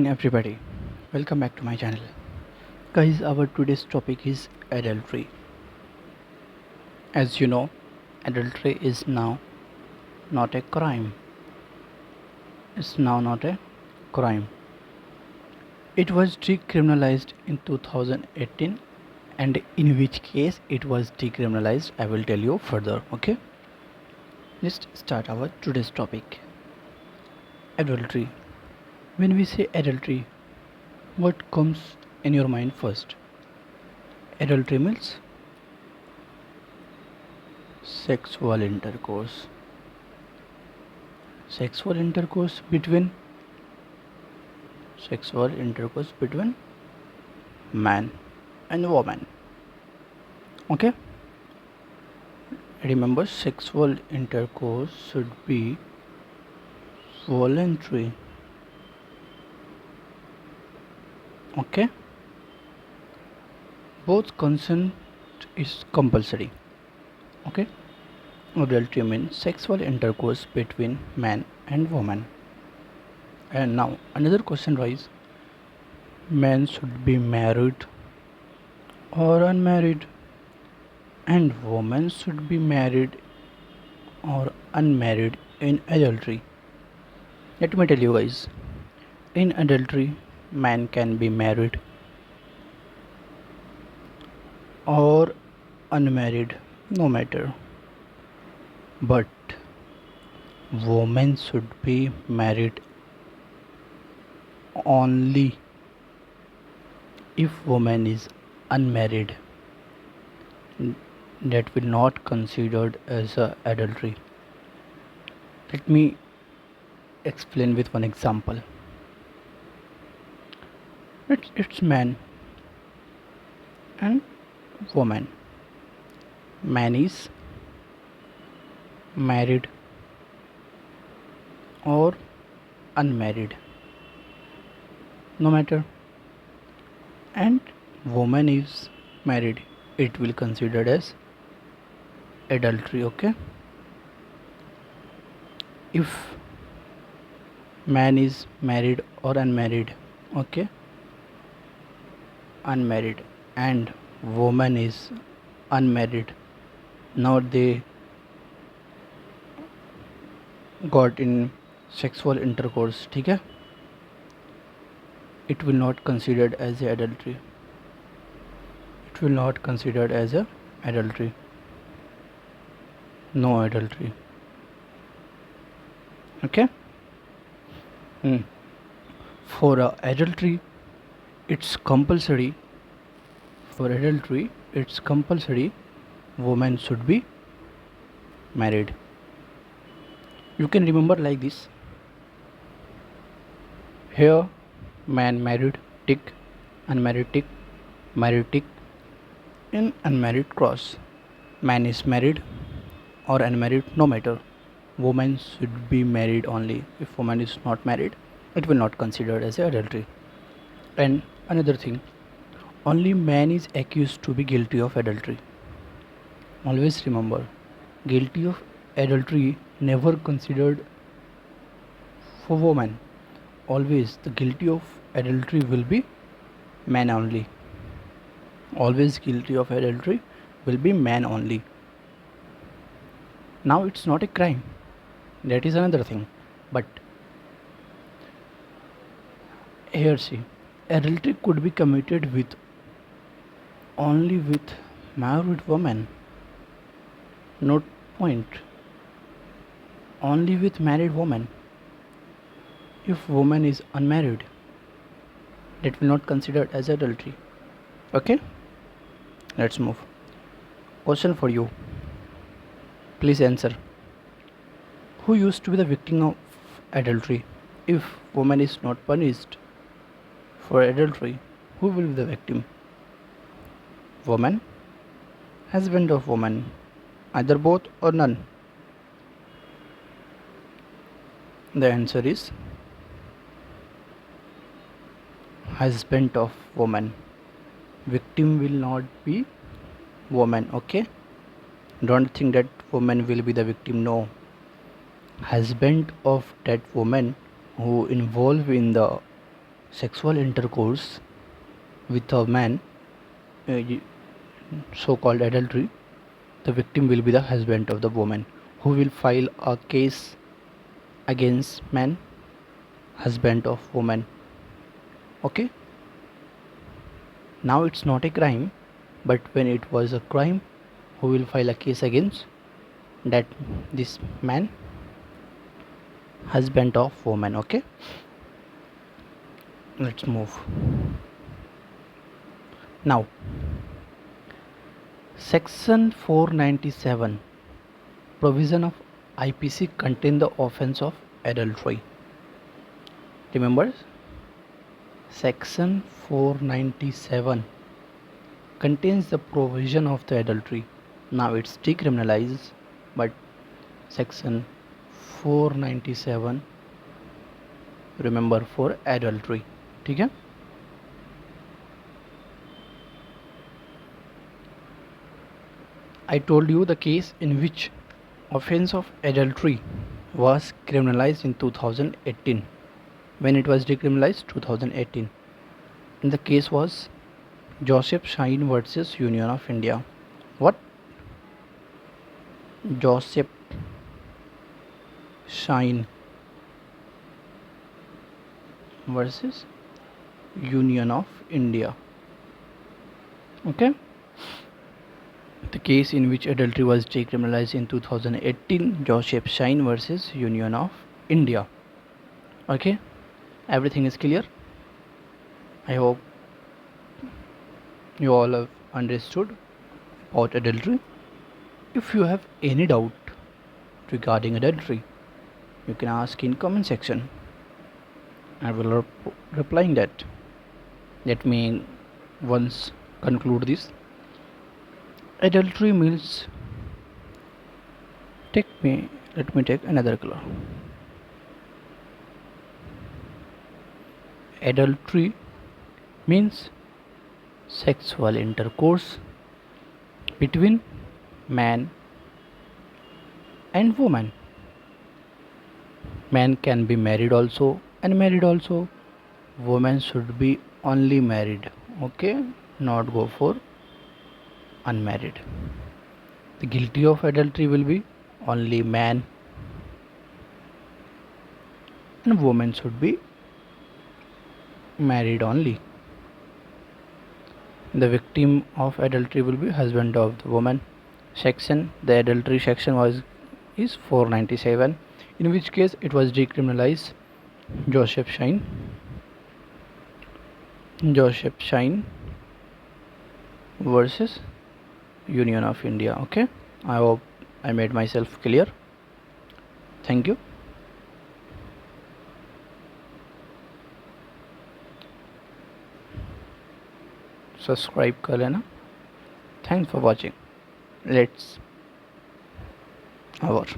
Everybody, welcome back to my channel. Guys, our today's topic is adultery. As you know, adultery is now not a crime. It's now not a crime. It was decriminalized in 2018, and in which case it was decriminalized, I will tell you further. Okay, let's start our today's topic. Adultery. When we say adultery, what comes in your mind first? Adultery means sexual intercourse. Sexual intercourse between man and woman. Okay, remember, sexual intercourse should be voluntary. Okay, both consent is compulsory. Okay, adultery means sexual intercourse between man and woman. And now another question rise: men should be married or unmarried, and women should be married or unmarried in adultery. Let me tell you guys, in adultery, man can be married or unmarried, no matter. But women should be married only if woman is unmarried. That will not considered as a adultery. Let me explain with one example. It's man and woman. Man is married or unmarried, no matter, and woman is married, it will considered as adultery. Okay, if man is married or unmarried, okay, unmarried, and woman is unmarried, now they got in sexual intercourse, ठीक है, it will not considered as a adultery. It will not considered as a adultery. No adultery. Okay. For adultery, it's compulsory. For adultery, it's compulsory. Woman should be married. You can remember like this. Here, man married, tick, unmarried, tick, married, tick, in unmarried cross. Man is married or unmarried, no matter. Woman should be married only. If woman is not married, it will not considered as adultery. And another thing, only man is accused to be guilty of adultery. Always remember, guilty of adultery never considered for woman. Always the guilty of adultery will be man only. Always guilty of adultery will be man only. Now it's not a crime. That is another thing. But here see, adultery could be committed with only with married woman. Note point. Only with married woman. If woman is unmarried, that will not considered as adultery. Okay, let's move. Question for you, please answer. Who used to be the victim of adultery? If woman is not punished for adultery, who will be the victim? Woman, husband of woman, either both or none? The answer is husband of woman. Victim will not be woman. Okay, don't think that woman will be the victim. No, husband of that woman who involved in the sexual intercourse with a man, uh, so called adultery, the victim will be the husband of the woman, who will file a case against man, husband of woman. Okay, now it's not a crime, but when it was a crime, who will file a case against that this man, husband of woman. Okay, let's move now. Section 497 provision of IPC contain the offense of adultery. Remember, section 497 contains the provision of the adultery. Now it's decriminalized, but section 497 remember for adultery. ठीक है. I told you the case in which offense of adultery was criminalized in 2018. When it was decriminalized, 2018. And the case was Joseph Shine versus Union of India. What? Joseph Shine versus Union of India. Okay. The case in which adultery was decriminalized in 2018, Joseph Shine versus Union of India. Okay, everything is clear. I hope you all have understood about adultery. If you have any doubt regarding adultery, you can ask in comment section. I will replying that. Let me once conclude this. Adultery means let me take another color. Adultery means sexual intercourse between man and woman. Man can be married also, unmarried also. Woman should be only married. Okay, not go for unmarried. The guilty of adultery will be only man, and woman should be married only. The victim of adultery will be husband of the woman. Section, the adultery section is 497, in which case it was decriminalized. Joseph Shine versus Union of India. Okay, I hope I made myself clear. Thank you. Subscribe कर लेना. Thanks for watching. Let's our